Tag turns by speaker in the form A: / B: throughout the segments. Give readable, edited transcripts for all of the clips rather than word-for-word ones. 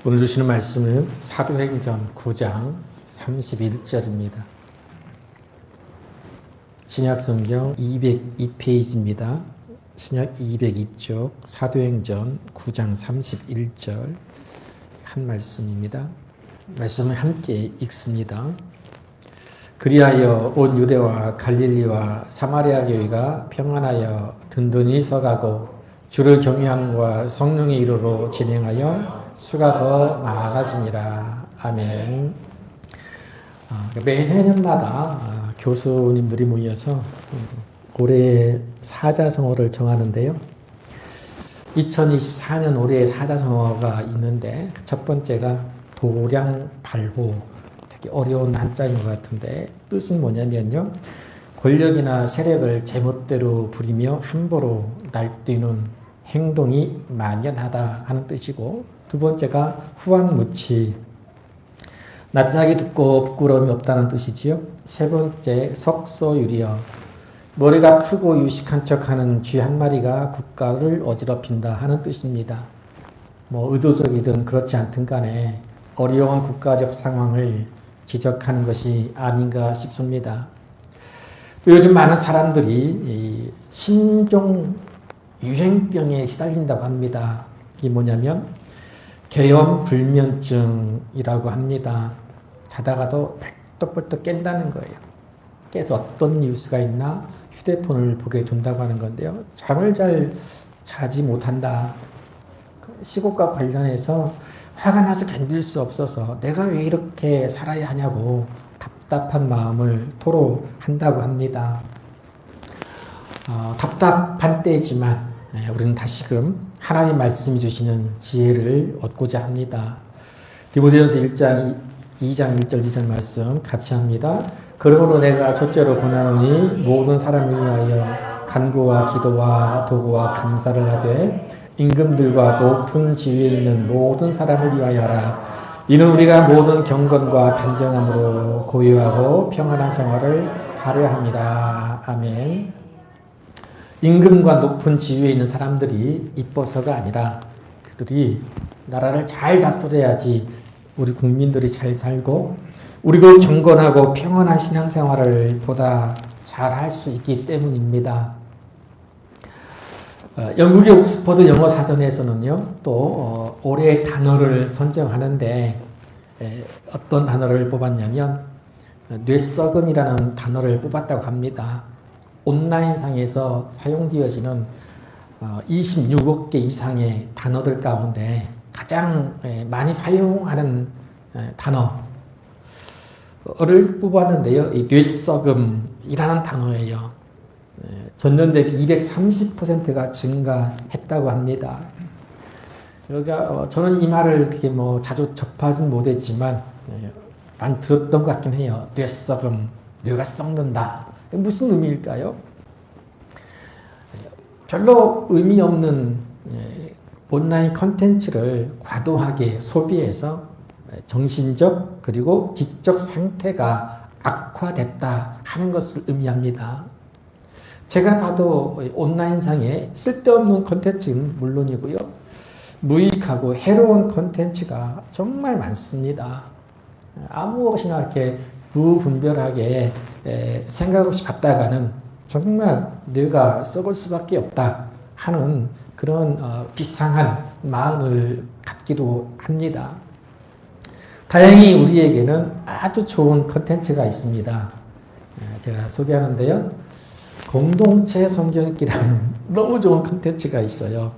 A: 오늘 주시는 말씀은 사도행전 9장 31절입니다. 신약성경 202페이지입니다. 신약 202쪽 사도행전 9장 31절 한 말씀입니다. 말씀을 함께 읽습니다. 그리하여 온 유대와 갈릴리와 사마리아 교회가 평안하여 든든히 서가고 주를 경외함과 성령의 이로로 진행하여 수가 더 많아지니라. 아멘. 매해년마다 교수님들이 모여서 올해 사자성어를 정하는데요. 2024년 올해 사자성어가 있는데 첫 번째가 도량발호, 되게 어려운 한자인 것 같은데 뜻은 뭐냐면요. 권력이나 세력을 제멋대로 부리며 함부로 날뛰는 행동이 만연하다 하는 뜻이고, 두 번째가 후한무치, 낯짝이 두고 부끄러움이 없다는 뜻이지요. 세 번째 석소유리여, 머리가 크고 유식한 척하는 쥐 한 마리가 국가를 어지럽힌다 하는 뜻입니다. 의도적이든 그렇지 않든 간에 어려운 국가적 상황을 지적하는 것이 아닌가 싶습니다. 요즘 많은 사람들이 신종 유행병에 시달린다고 합니다. 이게 뭐냐면 계엄불면증이라고 합니다. 자다가도 벌떡벌떡 깬다는 거예요. 깨서 어떤 뉴스가 있나 휴대폰을 보게 된다고 하는 건데요. 잠을 잘 자지 못한다. 시국과 관련해서 화가 나서 견딜 수 없어서 내가 왜 이렇게 살아야 하냐고 답답한 마음을 토로한다고 합니다. 답답한 때지만 우리는 다시금 하나님 말씀이 주시는 지혜를 얻고자 합니다. 디모데전서 2장 1절 2절 말씀 같이 합니다. 그러므로 내가 첫째로 권하노니 모든 사람을 위하여 간구와 기도와 도구와 감사를 하되 임금들과 높은 지위에 있는 모든 사람을 위하여 하라. 이는 우리가 모든 경건과 단정함으로 고요하고 평안한 생활을 하려 합니다. 아멘. 임금과 높은 지위에 있는 사람들이 이뻐서가 아니라 그들이 나라를 잘 다스려야지 우리 국민들이 잘 살고 우리도 경건하고 평안한 신앙생활을 보다 잘 할 수 있기 때문입니다. 영국의 옥스퍼드 영어 사전에서는요, 또 올해의 단어를 선정하는데 어떤 단어를 뽑았냐면 뇌썩음이라는 단어를 뽑았다고 합니다. 온라인상에서 사용되어지는 26억 개 이상의 단어들 가운데 가장 많이 사용하는 단어를 뽑았는데요. 이 뇌썩음이라는 단어예요. 전년 대비 230%가 증가했다고 합니다. 여기가 저는 이 말을 그렇게 자주 접하진 못했지만 많이 들었던 것 같긴 해요. 뇌썩음, 뇌가 썩는다. 무슨 의미일까요? 별로 의미 없는 온라인 컨텐츠를 과도하게 소비해서 정신적 그리고 지적 상태가 악화됐다 하는 것을 의미합니다. 제가 봐도 온라인상에 쓸데없는 컨텐츠는 물론이고요. 무익하고 해로운 컨텐츠가 정말 많습니다. 아무것이나 이렇게 무분별하게 생각 없이 갔다가는 정말 뇌가 썩을 수밖에 없다 하는 그런 비상한 마음을 갖기도 합니다. 다행히 우리에게는 아주 좋은 컨텐츠가 있습니다. 제가 소개하는데요. 공동체 성경 읽기라는 너무 좋은 컨텐츠가 있어요.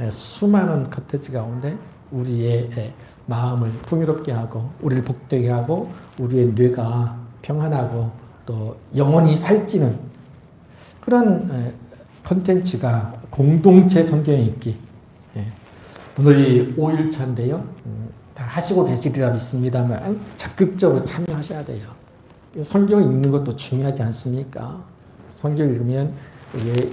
A: 수많은 컨텐츠 가운데 우리의 마음을 풍요롭게 하고 우리를 복되게 하고 우리의 뇌가 평안하고 또 영혼이 살찌는 그런 컨텐츠가 공동체 성경 읽기. 오늘이 5일차인데요. 다 하시고 계시리라 믿습니다만 적극적으로 참여하셔야 돼요. 성경 읽는 것도 중요하지 않습니까? 성경 읽으면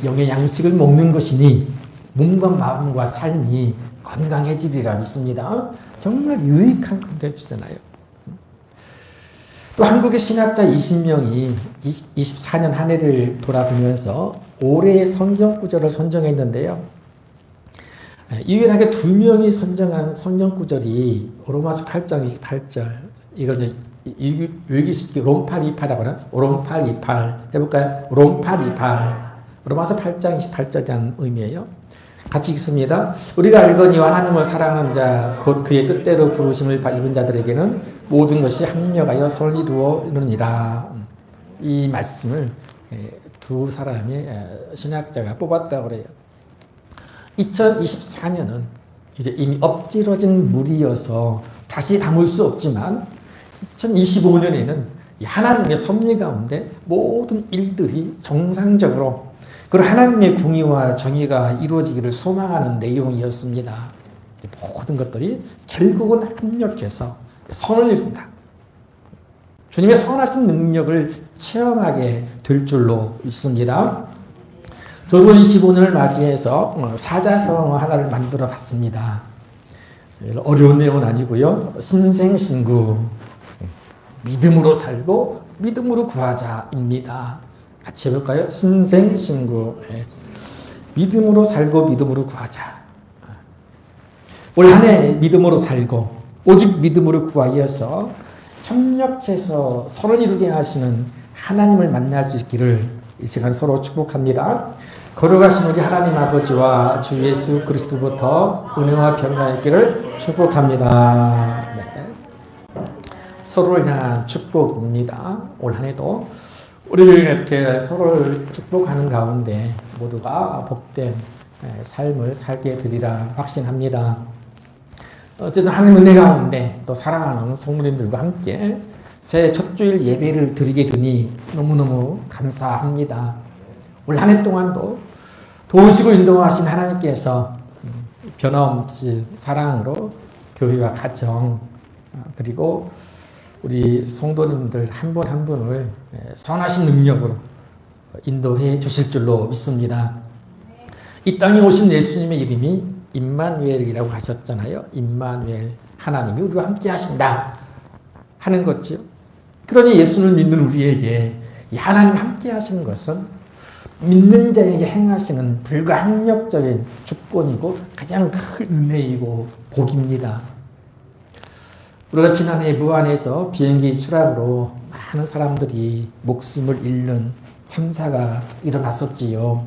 A: 영의 양식을 먹는 것이니 몸과 마음과 삶이 건강해지리라 믿습니다. 정말 유익한 콘텐츠잖아요. 또 한국의 신학자 20명이 24년 한 해를 돌아보면서 올해의 성경 구절을 선정했는데요. 유일하게 2명이 선정한 성경 구절이 로마서 8장 28절. 이걸 이제 읽기 쉽게 롬팔28이라고 하나? 롬팔28 해볼까요? 롬팔28. 로마서 8장 28절이라는 의미예요. 같이 읽습니다. 우리가 알거니와 하나님을 사랑하는 자, 곧 그의 뜻대로 부르심을 입은 자들에게는 모든 것이 합력하여 선을 이루느니라. 이 말씀을 두 사람의 신학자가 뽑았다고 그래요. 2024년은 이제 이미 엎질러진 물이어서 다시 담을 수 없지만 2025년에는 하나님의 섭리 가운데 모든 일들이 정상적으로 그리고 하나님의 공의와 정의가 이루어지기를 소망하는 내용이었습니다. 모든 것들이 결국은 합력해서 선을 이룬다. 주님의 선하신 능력을 체험하게 될 줄로 믿습니다. 저도 25년을 맞이해서 사자성어 하나를 만들어 봤습니다. 어려운 내용은 아니고요. 신생신구, 믿음으로 살고 믿음으로 구하자입니다. 같이 해볼까요? 신생신구, 믿음으로 살고 믿음으로 구하자. 올 한 해 믿음으로 살고 오직 믿음으로 구하여서 협력해서 선을 이루게 하시는 하나님을 만날 수 있기를 이 시간 서로 축복합니다. 거룩하신 우리 하나님 아버지와 주 예수 그리스도부터 은혜와 평강이 있기를 축복합니다. 네. 서로를 향한 축복입니다. 올 한 해도 우리를 이렇게 서로를 축복하는 가운데 모두가 복된 삶을 살게 되리라 확신합니다. 어쨌든 하나님 은혜 가운데 또 사랑하는 성도님들과 함께 새해 첫 주일 예배를 드리게 되니 너무너무 감사합니다. 올 한 해 동안도 도우시고 인도하신 하나님께서 변함없이 사랑으로 교회와 가정 그리고 우리 성도님들 한 분 한 분을 선하신 능력으로 인도해 주실 줄로 믿습니다. 이 땅에 오신 예수님의 이름이 임마누엘이라고 하셨잖아요. 임마누엘, 하나님이 우리와 함께 하신다 하는 거죠. 그러니 예수를 믿는 우리에게 이 하나님 함께 하시는 것은 믿는 자에게 행하시는 불가항력적인 축복이고 가장 큰 은혜이고 복입니다. 우리가 지난해 무안에서 비행기 추락으로 많은 사람들이 목숨을 잃는 참사가 일어났었지요.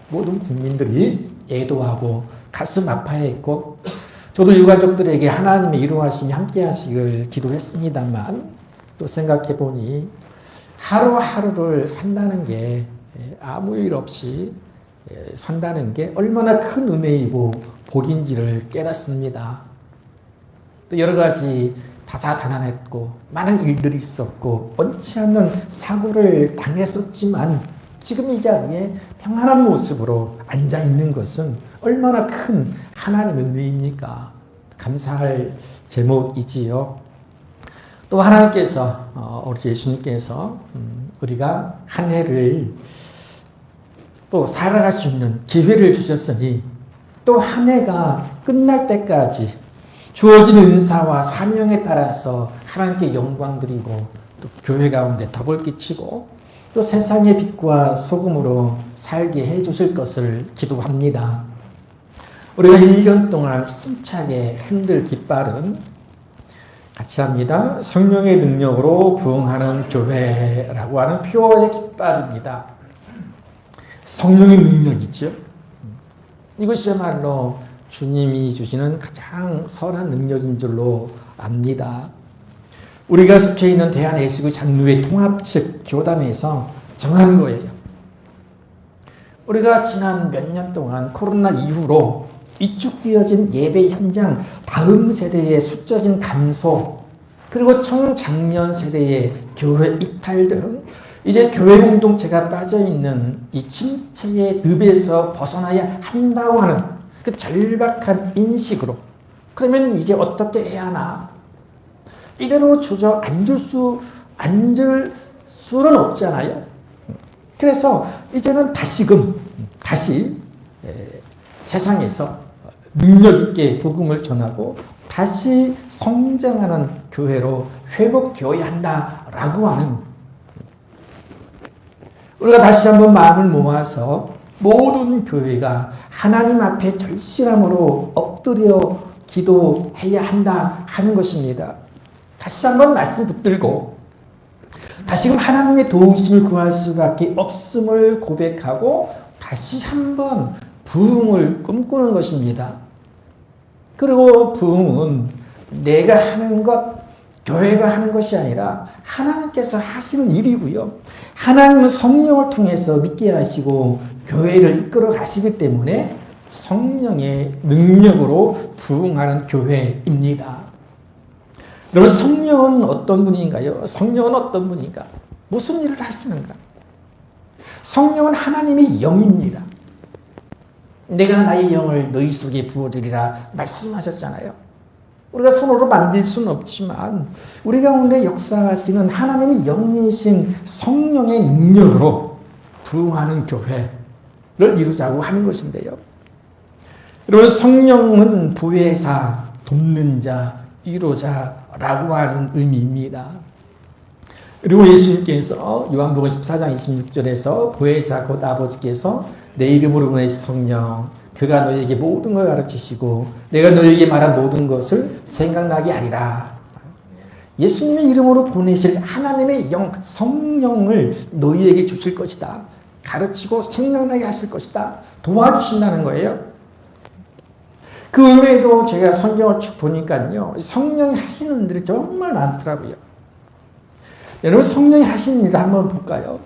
A: 모든 국민들이 애도하고 가슴 아파했고 저도 유가족들에게 하나님의 이루하심이 함께 하시길 기도했습니다만 또 생각해 보니 하루하루를 산다는 게 아무 일 없이 산다는 게 얼마나 큰 은혜이고 복인지를 깨닫습니다. 또 여러 가지 다사다난했고 많은 일들이 있었고 원치 않는 사고를 당했었지만 지금 이 자리에 평안한 모습으로 앉아있는 것은 얼마나 큰 하나님의 은혜입니까? 감사할 제목이지요. 또 하나님께서 우리 예수님께서 우리가 한 해를 또 살아갈 수 있는 기회를 주셨으니 또 한 해가 끝날 때까지 주어진 은사와 사명에 따라서 하나님께 영광 드리고 또 교회 가운데 덕을 끼치고 또 세상의 빛과 소금으로 살게 해 주실 것을 기도합니다. 우리가 1년 동안 힘차게 흔들 깃발은 같이 합니다. 성령의 능력으로 부흥하는 교회라고 하는 표어의 깃발입니다. 성령의 능력이죠. 이것이야말로 주님이 주시는 가장 선한 능력인 줄로 압니다. 우리가 속해 있는 대한예수교 장로회 통합 측 교단에서 정한 거예요. 우리가 지난 몇 년 동안 코로나 이후로 위축되어진 예배 현장 다음 세대의 수적인 감소 그리고 청장년 세대의 교회 이탈 등 이제 교회 공동체가 빠져있는 이 침체의 늪에서 벗어나야 한다고 하는 그 절박한 인식으로 그러면 이제 어떻게 해야 하나 이대로 주저앉을 수는 없잖아요. 그래서 이제는 다시 세상에서 능력 있게 복음을 전하고 다시 성장하는 교회로 회복되어야 한다라고 하는 우리가 다시 한번 마음을 모아서 모든 교회가 하나님 앞에 절실함으로 엎드려 기도해야 한다 하는 것입니다. 다시 한번 말씀 붙들고 다시금 하나님의 도우심을 구할 수밖에 없음을 고백하고 다시 한번 부흥을 꿈꾸는 것입니다. 그리고 부흥은 내가 하는 것, 교회가 하는 것이 아니라 하나님께서 하시는 일이고요. 하나님은 성령을 통해서 믿게 하시고 교회를 이끌어 가시기 때문에 성령의 능력으로 부흥하는 교회입니다. 여러분, 성령은 어떤 분인가요? 성령은 어떤 분인가? 무슨 일을 하시는가? 성령은 하나님의 영입니다. 내가 나의 영을 너희 속에 부어주리라 말씀하셨잖아요. 우리가 손으로 만들 수는 없지만 우리 가운데 역사하시는 하나님의 영이신 성령의 능력으로 부흥하는 교회를 이루자고 하는 것인데요. 여러분, 성령은 보혜사, 돕는 자, 위로자라고 하는 의미입니다. 그리고 예수님께서 요한복음 14장 26절에서 보혜사 곧 아버지께서 내 이름으로 보내신 성령, 그가 너희에게 모든 걸 가르치시고 내가 너희에게 말한 모든 것을 생각나게 하리라. 예수님의 이름으로 보내실 하나님의 영, 성령을 너희에게 주실 것이다. 가르치고 생각나게 하실 것이다. 도와주신다는 거예요. 그 외에도 제가 성경을 쭉 보니까요, 성령이 하시는 일들이 정말 많더라고요. 여러분, 성령이 하시는 일을 한번 볼까요?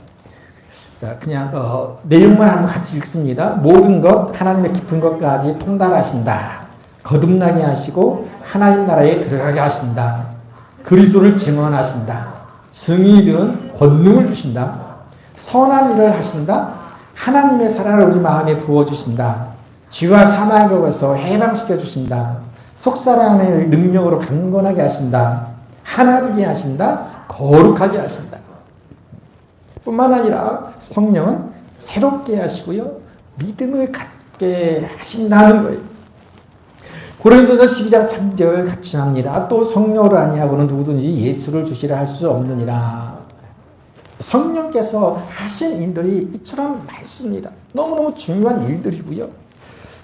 A: 그냥 내용만 한번 같이 읽습니다. 모든 것, 하나님의 깊은 것까지 통달하신다. 거듭나게 하시고 하나님 나라에 들어가게 하신다. 그리스도를 증언하신다. 승리되는 권능을 주신다. 선한 일을 하신다. 하나님의 사랑을 우리 마음에 부어주신다. 죄와 사망의 법에서 해방시켜 주신다. 속사람의 능력으로 강건하게 하신다. 하나 되게 하신다. 거룩하게 하신다. 뿐만 아니라 성령은 새롭게 하시고요, 믿음을 갖게 하신다는 거예요. 고린도서 12장 3절 같이 합니다. 또 성령으로 아니하고는 누구든지 예수를 주시라 할 수 없느니라. 성령께서 하신 일들이 이처럼 많습니다. 너무너무 중요한 일들이고요.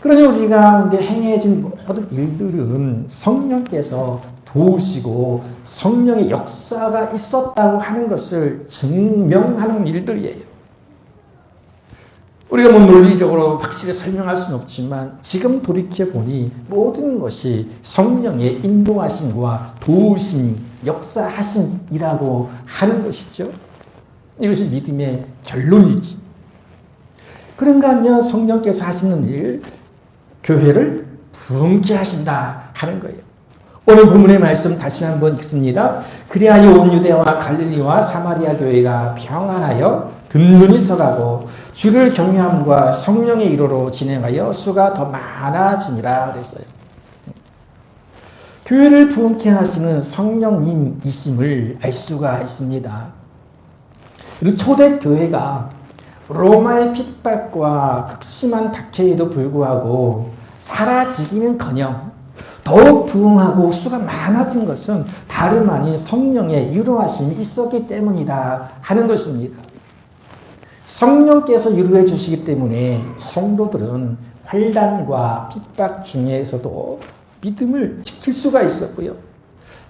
A: 그러니 우리 가운데 행해진 모든 일들은 성령께서 도우시고 성령의 역사가 있었다고 하는 것을 증명하는 일들이에요. 우리가 뭐 논리적으로 확실히 설명할 수는 없지만 지금 돌이켜보니 모든 것이 성령의 인도하심과 도우심, 역사하심이라고 하는 것이죠. 이것이 믿음의 결론이지. 그런가 하면 성령께서 하시는 일, 교회를 부흥케 하신다 하는 거예요. 오늘 본문의 말씀 다시 한번 읽습니다. 그리하여 온 유대와 갈릴리와 사마리아 교회가 평안하여 든든히 서가고 주를 경외함과 성령의 이로로 진행하여 수가 더 많아지니라 그랬어요. 교회를 부흥케 하시는 성령님이심을 알 수가 있습니다. 그리고 초대 교회가 로마의 핍박과 극심한 박해에도 불구하고 사라지기는커녕 더욱 부흥하고 수가 많아진 것은 다름 아닌 성령의 유로하심이 있었기 때문이다 하는 것입니다. 성령께서 유로해 주시기 때문에 성도들은 환난과 핍박 중에서도 믿음을 지킬 수가 있었고요.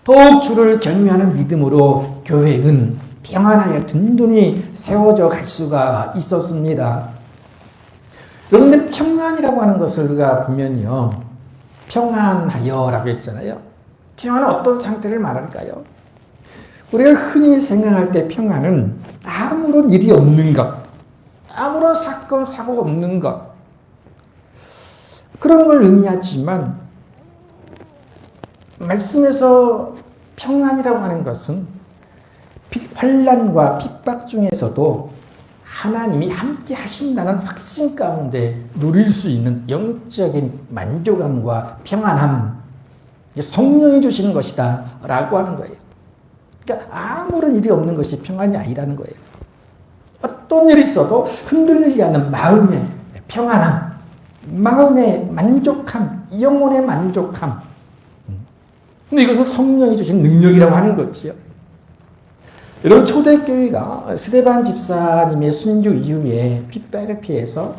A: 더욱 주를 경외하는 믿음으로 교회는 평안하여 든든히 세워져 갈 수가 있었습니다. 그런데 평안이라고 하는 것을 우리가 보면요, 평안하여 라고 했잖아요. 평안은 어떤 상태를 말할까요? 우리가 흔히 생각할 때 평안은 아무런 일이 없는 것, 아무런 사건, 사고가 없는 것, 그런 걸 의미하지만 말씀에서 평안이라고 하는 것은 환난과 핍박 중에서도 하나님이 함께 하신다는 확신 가운데 누릴 수 있는 영적인 만족감과 평안함, 성령이 주시는 것이다 라고 하는 거예요. 그러니까 아무런 일이 없는 것이 평안이 아니라는 거예요. 어떤 일이 있어도 흔들리지 않는 마음의 평안함, 마음의 만족함, 영혼의 만족함. 근데 이것은 성령이 주신 능력이라고 하는 거지요. 여러분, 초대교회가 스데반 집사님의 순교 이후에 핍박을 피해서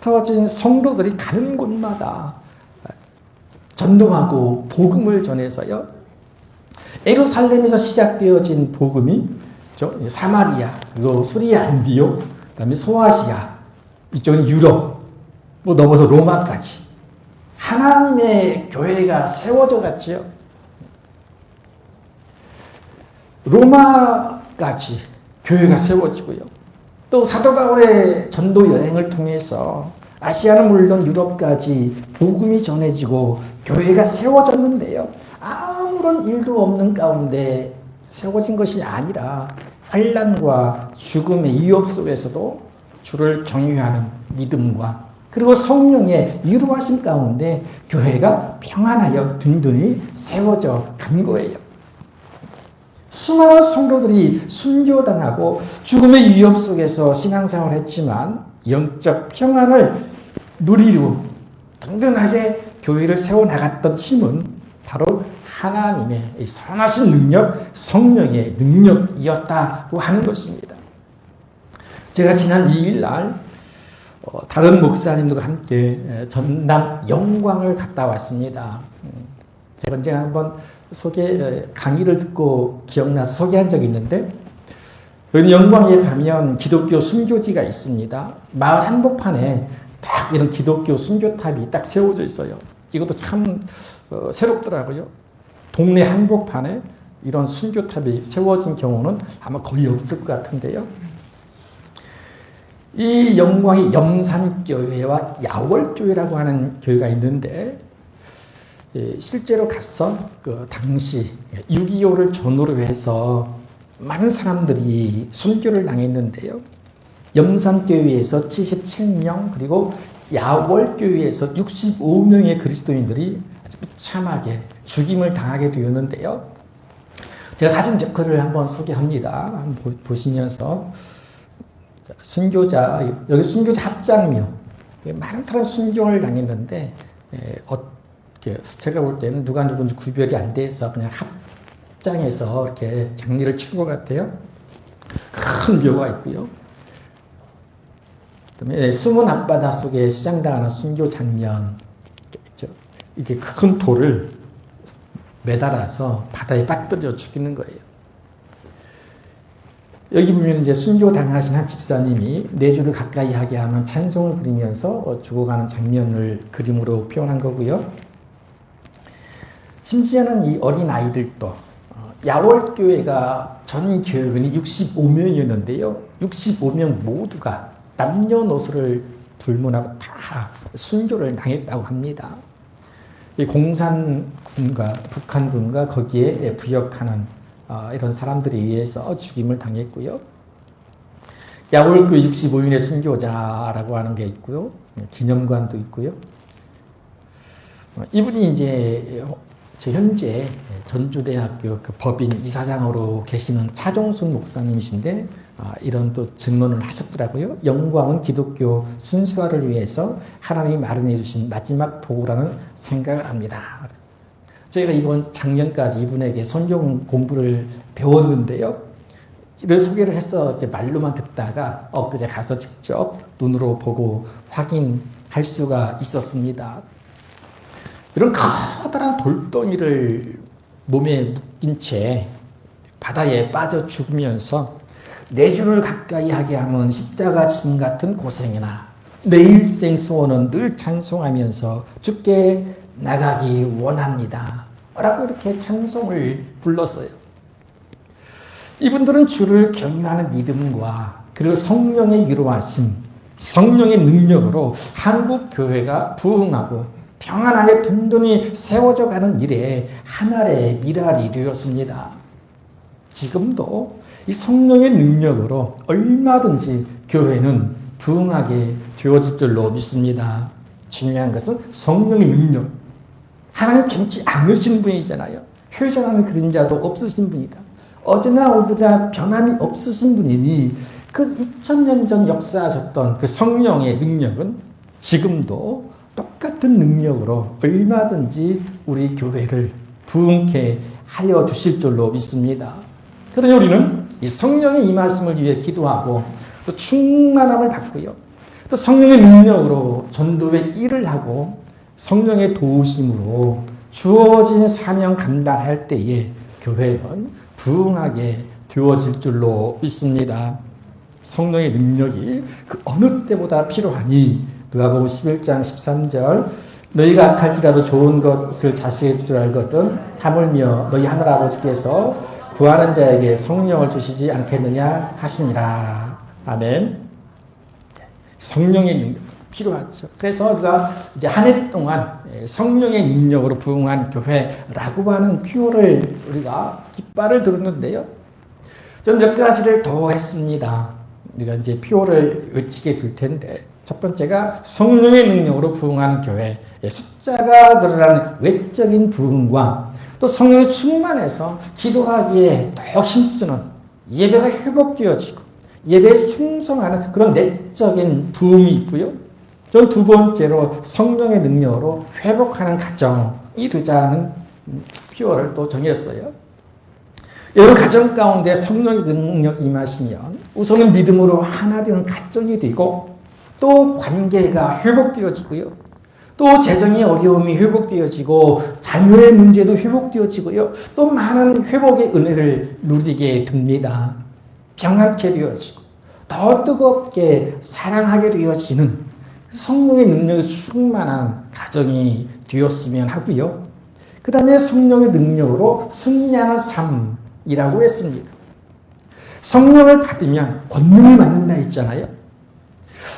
A: 흩어진 성도들이 가는 곳마다 전도하고 복음을 전해서요. 예루살렘에서 시작되어진 복음이 사마리아, 그리고 수리아 안디옥, 그다음에 소아시아, 이쪽은 유럽, 넘어서 로마까지 하나님의 교회가 세워져 갔지요. 로마까지 교회가 세워지고요. 또 사도 바울의 전도 여행을 통해서 아시아는 물론 유럽까지 복음이 전해지고 교회가 세워졌는데요. 아무런 일도 없는 가운데 세워진 것이 아니라 환난과 죽음의 위협 속에서도 주를 경유하는 믿음과 그리고 성령의 위로하심 가운데 교회가 평안하여 든든히 세워져 간 거예요. 수많은 성도들이 순교당하고 죽음의 위협 속에서 신앙생활을 했지만 영적 평안을 누리고 든든하게 교회를 세워나갔던 힘은 바로 하나님의 선하신 능력, 성령의 능력이었다고 하는 것입니다. 제가 지난 2일날 다른 목사님들과 함께 전남 영광을 갔다 왔습니다. 제가 언제 한번 강의를 듣고 기억나서 소개한 적이 있는데, 여기 영광에 가면 기독교 순교지가 있습니다. 마을 한복판에 딱 이런 기독교 순교탑이 딱 세워져 있어요. 이것도 참 새롭더라고요. 동네 한복판에 이런 순교탑이 세워진 경우는 아마 거의 없을 것 같은데요. 이 영광이 영산교회와 야월교회라고 하는 교회가 있는데, 실제로 가서 그 당시 6.25를 전후로 해서 많은 사람들이 순교를 당했는데요. 영산교회에서 77명, 그리고 야월교회에서 65명의 그리스도인들이 아주 비참하게 죽임을 당하게 되었는데요. 제가 사진 몇 컷을 한번 소개합니다. 한번 보시면서 순교자, 여기 순교자 합장묘, 많은 사람이 순교를 당했는데 제가 볼 때는 누가 누군지 구별이 안 돼서 그냥 합장해서 이렇게 장례를 치른 것 같아요. 큰 묘가 있고요. 그다음에 숨은 앞바다 속에 수장당하는 순교 장면, 이렇게 큰 돌을 매달아서 바다에 빠뜨려 죽이는 거예요. 여기 보면 이제 순교 당하신 한 집사님이 내 주를 가까이 하게 하는 찬송을 부리면서 죽어가는 장면을 그림으로 표현한 거고요. 심지어는 이 어린 아이들도 야월교회가 전 교회원이 65명이었는데요. 65명 모두가 남녀노소를 불문하고 다 순교를 당했다고 합니다. 이 공산군과 북한군과 거기에 부역하는 이런 사람들에 의해서 죽임을 당했고요. 야월교회 65인의 순교자라고 하는 게 있고요. 기념관도 있고요. 이분이 이제 현재 전주대학교 그 법인 이사장으로 계시는 차종순 목사님이신데, 이런 또 증언을 하셨더라고요. 영광은 기독교 순수화를 위해서 하나님이 마련해 주신 마지막 도구라는 생각을 합니다. 저희가 이번 작년까지 이분에게 성경 공부를 배웠는데요. 이런 소개를 해서 말로만 듣다가 엊그제 가서 직접 눈으로 보고 확인할 수가 있었습니다. 이런 커다란 돌덩이를 몸에 묶인 채 바다에 빠져 죽으면서 내 주를 가까이 하게 하면 십자가 짐 같은 고생이나 내 일생 소원은 늘 찬송하면서 주께 나가기 원합니다 라고 이렇게 찬송을 불렀어요. 이분들은 주를 경유하는 믿음과 그리고 성령의 위로하심, 성령의 능력으로 한국 교회가 부흥하고 평안하게 든든히 세워져 가는 일에 하나의 미랄이 되었습니다. 지금도 이 성령의 능력으로 얼마든지 교회는 부흥하게 되어질 줄로 믿습니다. 중요한 것은 성령의 능력. 하나님 변치 않으신 분이잖아요. 회전하는 그림자도 없으신 분이다. 어제나 오늘이나 변함이 없으신 분이니 그 2000년 전 역사하셨던 그 성령의 능력은 지금도 똑같은 능력으로 얼마든지 우리 교회를 부흥케 하여 주실 줄로 믿습니다. 그러니 우리는 이 성령의 임하심을 위해 기도하고 또 충만함을 받고요. 또 성령의 능력으로 전도의 일을 하고 성령의 도우심으로 주어진 사명 감당할 때에 교회는 부흥하게 되어질 줄로 믿습니다. 성령의 능력이 그 어느 때보다 필요하니 누가복음 11장 13절 너희가 악할지라도 좋은 것을 자식의 줄 알거든 하물며 너희 하늘 아버지께서 구하는 자에게 성령을 주시지 않겠느냐 하시니라. 아멘. 성령의 능력 필요하죠. 그래서 우리가 이제 한 해 동안 성령의 능력으로 부흥한 교회라고 하는 표어를 우리가 깃발을 들었는데요. 좀 몇 가지를 더 했습니다. 우리가 이제 표어를 외치게 될 텐데 첫 번째가 성령의 능력으로 부흥하는 교회, 숫자가 늘어나는 외적인 부흥과 또 성령의 충만해서 기도하기에 더 힘쓰는 예배가 회복되어지고 예배에 충성하는 그런 내적인 부흥이 있고요. 전 두 번째로 성령의 능력으로 회복하는 가정이 되자는 표어를 또 정했어요. 여러분 가정 가운데 성령의 능력이 임하시면 우선은 믿음으로 하나 되는 가정이 되고 또 관계가 회복되어지고요. 또 재정의 어려움이 회복되어지고 자녀의 문제도 회복되어지고요. 또 많은 회복의 은혜를 누리게 됩니다. 평안케 되어지고 더 뜨겁게 사랑하게 되어지는 성령의 능력이 충만한 가정이 되었으면 하고요. 그 다음에 성령의 능력으로 승리하는 삶이라고 했습니다. 성령을 받으면 권능을 받는다 했잖아요.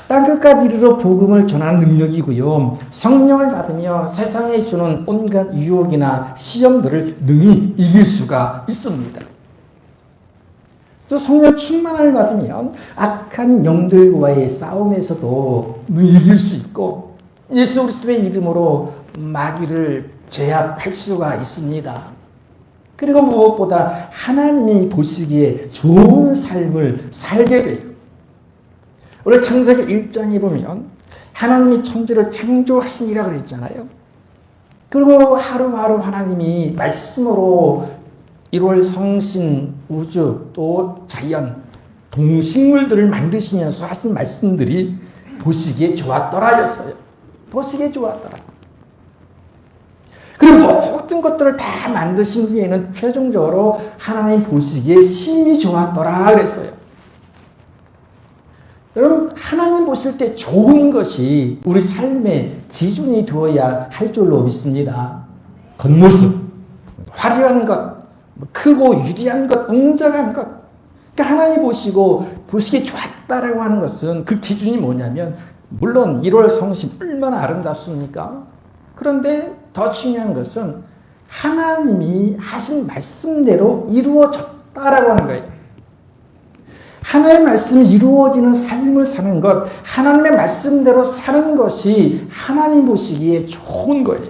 A: 땅끝까지 이르러 복음을 전하는 능력이고요. 성령을 받으며 세상에 주는 온갖 유혹이나 시험들을 능히 이길 수가 있습니다. 또 성령 충만함을 받으면 악한 영들과의 싸움에서도 이길 수 있고 예수 그리스도의 이름으로 마귀를 제압할 수가 있습니다. 그리고 무엇보다 하나님이 보시기에 좋은 삶을 살게 돼요. 우리 창세기 1장에 보면 하나님이 천지를 창조하시니라 그랬잖아요. 그리고 하루하루 하나님이 말씀으로 1월 성신, 우주, 또 자연, 동식물들을 만드시면서 하신 말씀들이 보시기에 좋았더라였어요. 보시기에 좋았더라. 그리고 모든 것들을 다 만드신 후에는 최종적으로 하나님 보시기에 심히 좋았더라 그랬어요. 여러분 하나님 보실 때 좋은 것이 우리 삶의 기준이 되어야 할 줄로 믿습니다. 겉모습, 화려한 것, 크고 유리한 것, 웅장한 것. 그러니까 하나님 보시기에 좋았다라고 하는 것은 그 기준이 뭐냐면 물론 1월 성신 얼마나 아름답습니까? 그런데 더 중요한 것은 하나님이 하신 말씀대로 이루어졌다라고 하는 거예요. 하나님의 말씀이 이루어지는 삶을 사는 것, 하나님의 말씀대로 사는 것이 하나님 보시기에 좋은 거예요.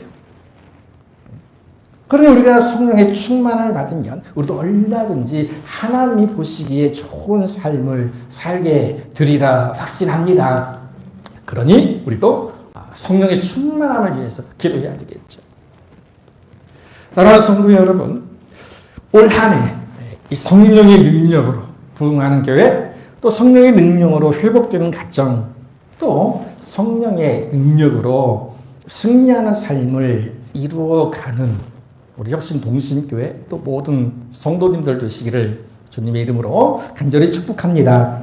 A: 그러니 우리가 성령의 충만을 받으면 우리도 얼마든지 하나님이 보시기에 좋은 삶을 살게 되리라 확신합니다. 그러니 우리도 성령의 충만함을 위해서 기도해야 되겠죠. 사랑하는 성도 여러분, 올 한 해 이 성령의 능력으로 부흥하는 교회, 또 성령의 능력으로 회복되는 가정, 또 성령의 능력으로 승리하는 삶을 이루어가는 우리 혁신 동신교회 또 모든 성도님들 되시기를 주님의 이름으로 간절히 축복합니다.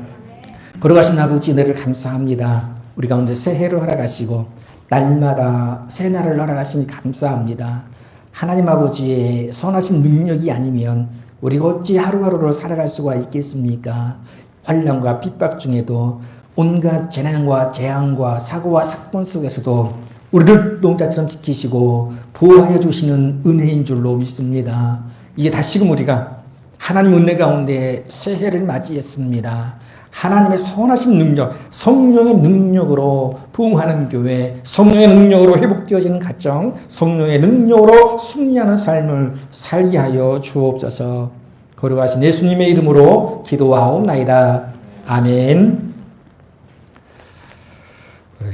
A: 걸어가신 아버지 은혜를 감사합니다. 우리 가운데 새해를 허락하시고 날마다 새날을 허락하시니 감사합니다. 하나님 아버지의 선하신 능력이 아니면 우리가 어찌 하루하루를 살아갈 수가 있겠습니까? 환난과 핍박 중에도 온갖 재난과 재앙과 사고와 사건 속에서도 우리를 농자처럼 지키시고 보호하여 주시는 은혜인 줄로 믿습니다. 이제 다시금 우리가 하나님 은혜 가운데 새해를 맞이했습니다. 하나님의 선하신 능력, 성령의 능력으로 부흥하는 교회, 성령의 능력으로 회복되어지는 가정, 성령의 능력으로 승리하는 삶을 살게 하여 주옵소서. 거룩하신 예수님의 이름으로 기도하옵나이다. 아멘.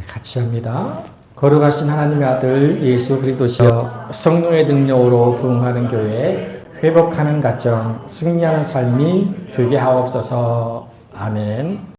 A: 같이 합니다. 거룩하신 하나님의 아들 예수 그리스도시여, 성령의 능력으로 부흥하는 교회, 회복하는 가정, 승리하는 삶이 되게 하옵소서. 아멘.